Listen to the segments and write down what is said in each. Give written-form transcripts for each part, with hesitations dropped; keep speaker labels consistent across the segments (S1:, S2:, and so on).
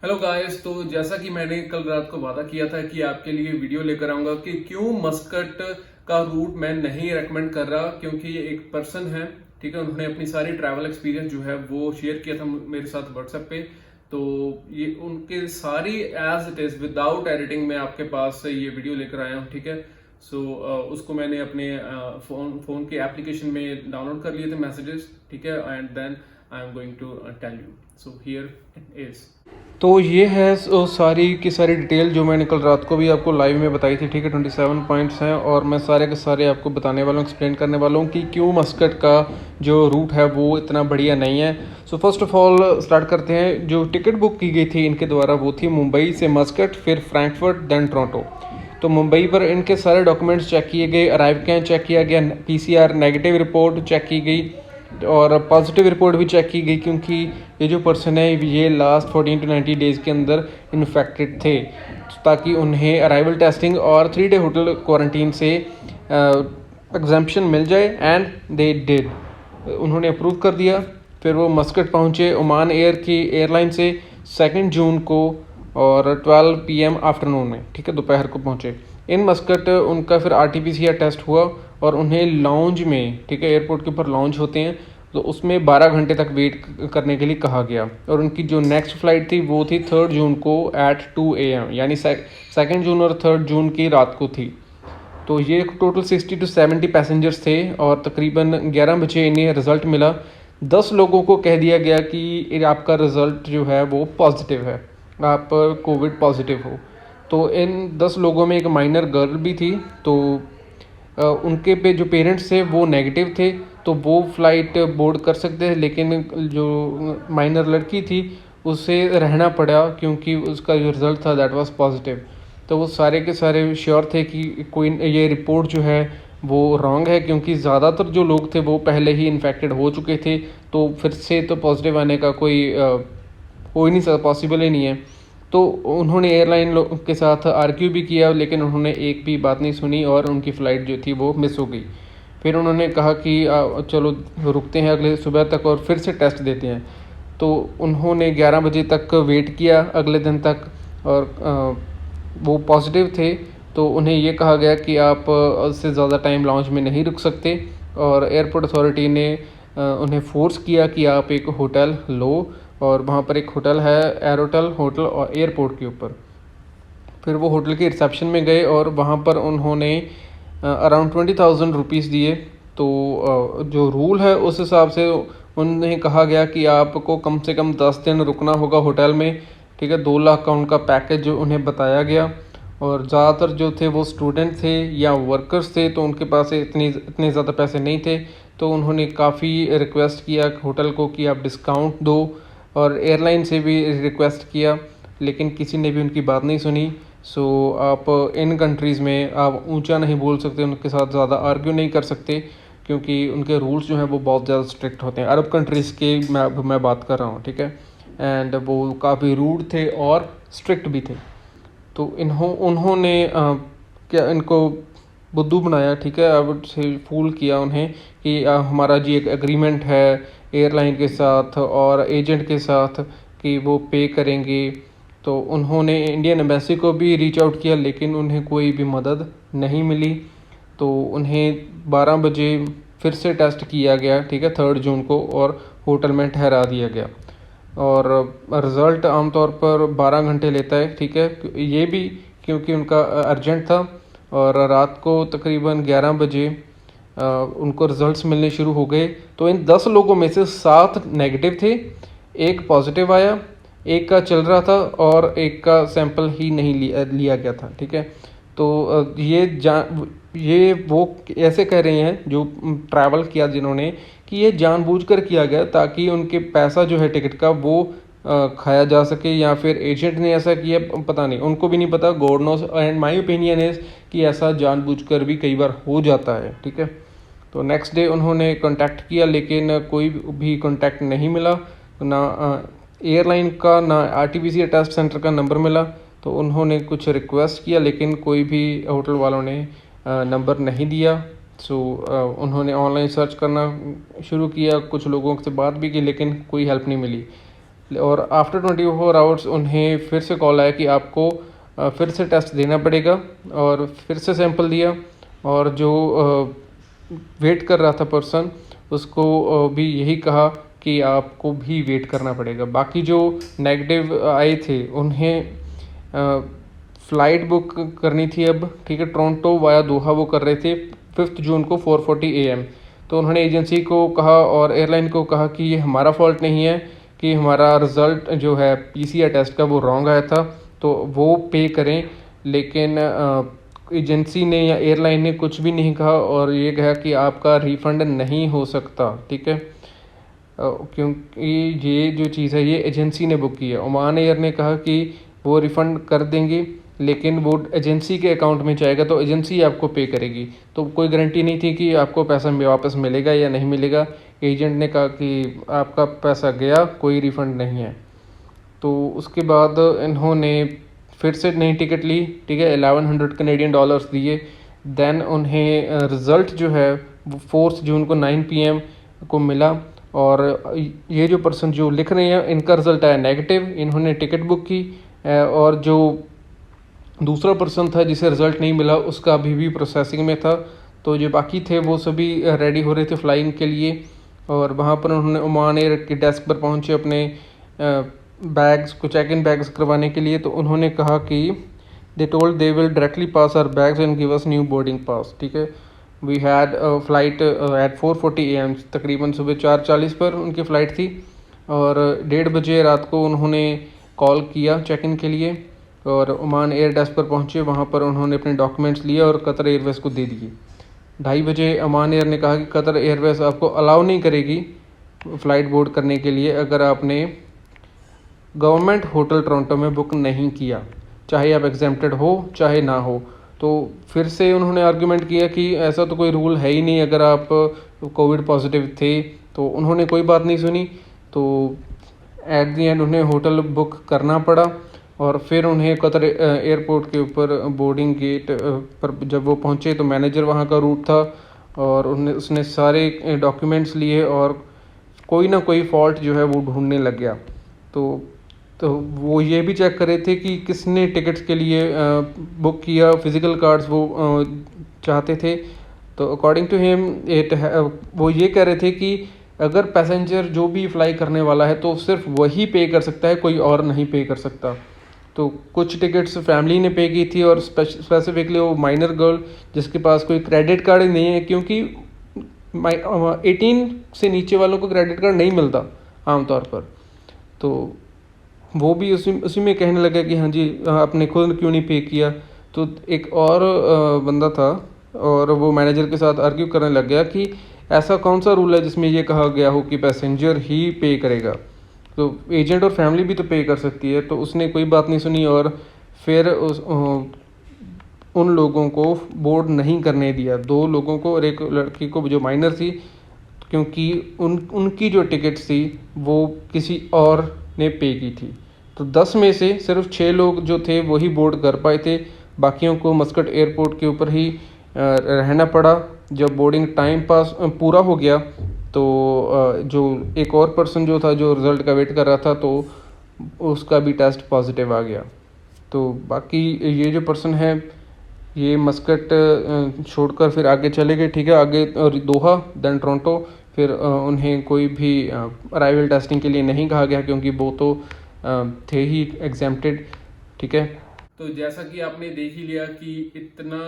S1: Hello guys. तो जैसा कि मैंने कल रात को वादा किया था कि आपके लिए वीडियो लेकर आऊंगा कि क्यों मस्कट का रूट मैं नहीं रेकमेंड कर रहा, क्योंकि ये एक पर्सन है, ठीक है। उन्होंने अपनी सारी ट्रैवल एक्सपीरियंस जो है वो शेयर किया था मेरे साथ व्हाट्सएप पे। तो ये उनके सारी as it is without editing में आपके पास ये वीडियो लेकर आया हूँ, ठीक है। सो उसको मैंने अपने फोन के एप्लीकेशन में डाउनलोड कर लिए थे मैसेजेस, ठीक है। And then I am going to tell you. So here it is. तो ये है सारी की सारी डिटेल जो मैंने कल रात को भी आपको लाइव में बताई थी, ठीक है। 27 पॉइंट्स हैं और मैं सारे के सारे आपको बताने वाला हूँ, एक्सप्लेन करने वाला हूँ कि क्यों मस्कट का जो रूट है वो इतना बढ़िया नहीं है। So first of all start करते हैं। जो टिकट बुक की गई थी इनके द्वारा वो थी मुंबई से मस्कट, फिर फ्रैंकफर्ट, देन टोरंटो। तो मुंबई पर इनके सारे डॉक्यूमेंट्स चेक किए गए, अराइव कैन चेक किया गया, PCR नेगेटिव रिपोर्ट चेक की गई और पॉजिटिव रिपोर्ट भी चेक की गई, क्योंकि ये जो पर्सन है ये लास्ट 14 to 90 डेज़ के अंदर इन्फेक्टेड थे, ताकि उन्हें अराइवल टेस्टिंग और 3 डे होटल क्वारंटीन से एग्जम्पशन मिल जाए। एंड दे डिड, उन्होंने अप्रूव कर दिया। फिर वो मस्कट पहुँचे ओमान एयर की एयरलाइन से 2 जून को और 12 PM आफ्टरनून में, ठीक है, दोपहर को पहुँचे इन मस्कट। उनका फिर RT-PCR टेस्ट हुआ और उन्हें लॉन्ज में, ठीक है, एयरपोर्ट के ऊपर लॉन्ज होते हैं, तो उसमें 12 घंटे तक वेट करने के लिए कहा गया। और उनकी जो नेक्स्ट फ़्लाइट थी वो थी 3 जून को एट 2 AM, यानी 2 जून और 3 जून की रात को थी। तो ये टोटल 60 to 70 पैसेंजर्स थे और तकरीबन 11 बजे इन्हें रिज़ल्ट मिला। 10 लोगों को कह दिया गया कि आपका रिज़ल्ट जो है वो पॉजिटिव है, आप कोविड पॉजिटिव हो। तो इन 10 लोगों में एक माइनर गर्ल भी थी। तो उनके पे जो पेरेंट्स थे वो नेगेटिव थे, तो वो फ़्लाइट बोर्ड कर सकते थे, लेकिन जो माइनर लड़की थी उसे रहना पड़ा क्योंकि उसका जो रिज़ल्ट था दैट वाज पॉजिटिव। तो वो सारे के सारे श्योर थे कि कोई ये रिपोर्ट जो है वो रॉन्ग है, क्योंकि ज़्यादातर जो लोग थे वो पहले ही इन्फेक्टेड हो चुके थे। तो फिर से तो पॉजिटिव आने का कोई हो ही नहीं सकता, पॉसिबल ही नहीं है। तो उन्होंने एयरलाइन के साथ आर्ग्यू भी किया, लेकिन उन्होंने एक भी बात नहीं सुनी और उनकी फ़्लाइट जो थी वो मिस हो गई। फिर उन्होंने कहा कि चलो रुकते हैं अगले सुबह तक और फिर से टेस्ट देते हैं। तो उन्होंने 11 बजे तक वेट किया अगले दिन तक और वो पॉजिटिव थे। तो उन्हें ये कहा गया कि आप उससे ज़्यादा टाइम लॉन्च में नहीं रुक सकते, और एयरपोर्ट अथॉरिटी ने उन्हें फोर्स किया कि आप एक होटल लो, और वहाँ पर एक होटल है एरोटल होटल और एयरपोर्ट के ऊपर। फिर वो होटल के रिसेप्शन में गए और वहाँ पर उन्होंने अराउंड 20,000 रुपीज़ दिए। तो जो रूल है उस हिसाब से उन्हें कहा गया कि आपको कम से कम 10 दिन रुकना होगा होटल में, ठीक है। 2 लाख का उनका पैकेज जो उन्हें बताया गया, और ज़्यादातर जो थे वो स्टूडेंट थे या वर्कर्स थे, तो उनके पास इतने ज़्यादा पैसे नहीं थे। तो उन्होंने काफ़ी रिक्वेस्ट किया होटल को कि आप डिस्काउंट दो, और एयरलाइन से भी रिक्वेस्ट किया, लेकिन किसी ने भी उनकी बात नहीं सुनी। सो आप इन कंट्रीज़ में आप ऊंचा नहीं बोल सकते, उनके साथ ज़्यादा आर्ग्यू नहीं कर सकते, क्योंकि उनके रूल्स जो हैं वो बहुत ज़्यादा स्ट्रिक्ट होते हैं। अरब कंट्रीज़ के मैं बात कर रहा हूँ, ठीक है। एंड वो काफ़ी रूड थे और स्ट्रिक्ट भी थे। तो उन्होंने क्या इनको बुद्धू बनाया, ठीक है, अब से फूल किया उन्हें कि हमारा जी एक एग्रीमेंट है एयरलाइन के साथ और एजेंट के साथ कि वो पे करेंगे। तो उन्होंने इंडियन एम्बेसी को भी रीच आउट किया, लेकिन उन्हें कोई भी मदद नहीं मिली। तो उन्हें 12 बजे फिर से टेस्ट किया गया, ठीक है, 3 जून को, और होटल में ठहरा दिया गया। और रिज़ल्ट आमतौर पर 12 घंटे लेता है, ठीक है, ये भी क्योंकि उनका अर्जेंट था। और रात को तकरीबन 11 बजे उनको रिज़ल्ट्स मिलने शुरू हो गए। तो इन 10 लोगों में से 7 नेगेटिव थे, एक पॉजिटिव आया, एक का चल रहा था और एक का सैंपल ही नहीं लिया गया था, ठीक है। तो ये वो ऐसे कह रहे हैं जो ट्रैवल किया जिन्होंने, कि ये जानबूझकर किया गया ताकि उनके पैसा जो है टिकट का वो खाया जा सके, या फिर एजेंट ने ऐसा किया, पता नहीं, उनको भी नहीं पता, God knows. And my opinion is कि ऐसा जानबूझकर भी कई बार हो जाता है, ठीक है। तो नेक्स्ट डे उन्होंने कांटेक्ट किया, लेकिन कोई भी कांटेक्ट नहीं मिला, ना एयरलाइन का ना RT-PCR टेस्ट सेंटर का नंबर मिला। तो उन्होंने कुछ रिक्वेस्ट किया, लेकिन कोई भी होटल वालों ने नंबर नहीं दिया। सो उन्होंने ऑनलाइन सर्च करना शुरू किया, कुछ लोगों से बात भी की, लेकिन कोई हेल्प नहीं मिली। और आफ्टर 24 आवर्स उन्हें फिर से कॉल आया कि आपको फिर से टेस्ट देना पड़ेगा, और फिर से सैंपल दिया। और जो वेट कर रहा था पर्सन, उसको भी यही कहा कि आपको भी वेट करना पड़ेगा। बाकी जो नेगेटिव आए थे उन्हें फ़्लाइट बुक करनी थी अब, ठीक है, टोरंटो वाया दोहा वो कर रहे थे 5 जून को 4:40 AM। तो उन्होंने एजेंसी को कहा और एयरलाइन को कहा कि ये हमारा फॉल्ट नहीं है कि हमारा रिज़ल्ट जो है PCR टेस्ट का वो रॉन्ग आया था, तो वो पे करें। लेकिन एजेंसी ने या एयरलाइन ने कुछ भी नहीं कहा और ये कहा कि आपका रिफ़ंड नहीं हो सकता, ठीक है, क्योंकि ये जो चीज़ है ये एजेंसी ने बुक की है। ओमान एयर ने कहा कि वो रिफ़ंड कर देंगे, लेकिन वो एजेंसी के अकाउंट में जाएगा तो एजेंसी आपको पे करेगी। तो कोई गारंटी नहीं थी कि आपको पैसा वापस मिलेगा या नहीं मिलेगा। एजेंट ने कहा कि आपका पैसा गया, कोई रिफ़ंड नहीं है। तो उसके बाद इन्होंने फिर से नई टिकट ली, ठीक है, 1100 कनेडियन डॉलर्स दिए। देन उन्हें रिज़ल्ट जो है वो 4 जून को 9 PM को मिला। और ये जो पर्सन जो लिख रहे हैं इनका रिज़ल्ट आया नेगेटिव, इन्होंने टिकट बुक की। और जो दूसरा पर्सन था जिसे रिज़ल्ट नहीं मिला उसका अभी भी प्रोसेसिंग में था। तो जो बाकी थे वो सभी रेडी हो रहे थे फ़्लाइंग के लिए। और वहाँ पर उन्होंने ओमान एयर के डेस्क पर पहुँचे अपने बैग्स को चेक इन बैग्स करवाने के लिए। तो उन्होंने कहा कि they told they will directly pass our bags and give us new boarding pass, ठीक है। We had flight at 4:40 AM, तकरीबन सुबह 4:40 पर उनकी फ़्लाइट थी। और 1:30 बजे रात को उन्होंने कॉल किया चेक इन के लिए और ओमान एयर डेस्क पर पहुँचे। वहाँ पर उन्होंने अपने डॉक्यूमेंट्स लिए और कतर एयरवेज़ को दे दिए। 2:30 बजे ओमान एयर ने कहा कि कतर एयरवेज़ आपको अलाउ नहीं करेगी फ़्लाइट बोर्ड करने के लिए अगर आपने गवर्नमेंट होटल टोरंटो में बुक नहीं किया, चाहे आप एग्जेम्प्टेड हो चाहे ना हो। तो फिर से उन्होंने आर्गूमेंट किया कि ऐसा तो कोई रूल है ही नहीं, अगर आप कोविड पॉजिटिव थे। तो उन्होंने कोई बात नहीं सुनी। तो एट दी एंड उन्हें होटल बुक करना पड़ा। और फिर उन्हें कतर एयरपोर्ट के ऊपर बोर्डिंग गेट पर जब वो पहुँचे तो मैनेजर वहाँ का रूट था और उसने सारे डॉक्यूमेंट्स लिए और कोई ना कोई फॉल्ट जो है वो ढूंढने लग गया। तो वो ये भी चेक कर रहे थे कि किसने टिकट्स के लिए बुक किया, फिज़िकल कार्ड्स वो चाहते थे। तो अकॉर्डिंग टू हिम वो ये कह रहे थे कि अगर पैसेंजर जो भी फ्लाई करने वाला है तो सिर्फ वही पे कर सकता है, कोई और नहीं पे कर सकता। तो कुछ टिकट्स फैमिली ने पे की थी और स्पेसिफिकली वो माइनर गर्ल जिसके पास कोई क्रेडिट कार्ड ही नहीं है, क्योंकि 18 से नीचे वालों को क्रेडिट कार्ड नहीं मिलता आमतौर पर। तो वो भी उसी में कहने लगा कि हाँ जी आपने खुद क्यों नहीं पे किया। तो एक और बंदा था और वो मैनेजर के साथ आर्ग्यू करने लग गया कि ऐसा कौन सा रूल है जिसमें ये कहा गया हो कि पैसेंजर ही पे करेगा, तो एजेंट और फैमिली भी तो पे कर सकती है। तो उसने कोई बात नहीं सुनी और फिर उन लोगों को बोर्ड नहीं करने दिया, 2 लोगों को और एक लड़की को जो माइनर थी, क्योंकि उनकी जो टिकट थी वो किसी और ने पे की थी। तो 10 में से सिर्फ 6 लोग जो थे वही बोर्ड कर पाए थे, बाकियों को मस्कट एयरपोर्ट के ऊपर ही रहना पड़ा। जब बोर्डिंग टाइम पास पूरा हो गया तो जो एक और पर्सन जो था जो रिज़ल्ट का वेट कर रहा था तो उसका भी टेस्ट पॉजिटिव आ गया। तो बाकी ये जो पर्सन है ये मस्कट छोड़कर फिर आगे चले गए, ठीक है, आगे दोहा देन टोरंटो। फिर उन्हें कोई भी अराइवल टेस्टिंग के लिए नहीं कहा गया क्योंकि वो तो थे ही एग्जेम्प्टेड, ठीक है। तो जैसा कि आपने देख ही लिया कि इतना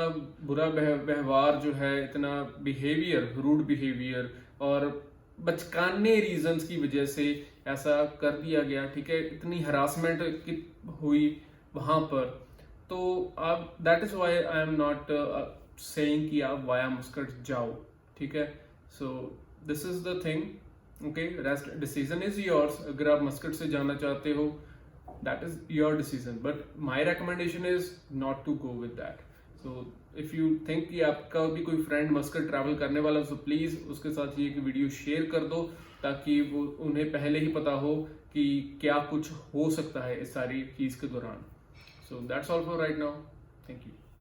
S1: बुरा व्यवहार जो है, इतना बिहेवियर, रूड बिहेवियर और बचकाने रीजंस की वजह से ऐसा कर दिया गया, ठीक है, इतनी हरासमेंट हुई वहां पर। तो आप that is why I am not saying कि आप वाया मस्कट जाओ, ठीक है। So this is the thing, okay, rest decision is yours. अगर आप मस्कट से जाना चाहते हो that is your decision, but my recommendation is not to go with that. So if you think कि आपका भी कोई फ्रेंड मस्कट ट्रैवल करने वाला, so प्लीज उसके साथ ये वीडियो शेयर कर दो ताकि वो उन्हें पहले ही पता हो कि क्या कुछ हो सकता है इस सारी चीज के दौरान। So that's all for right now. Thank you.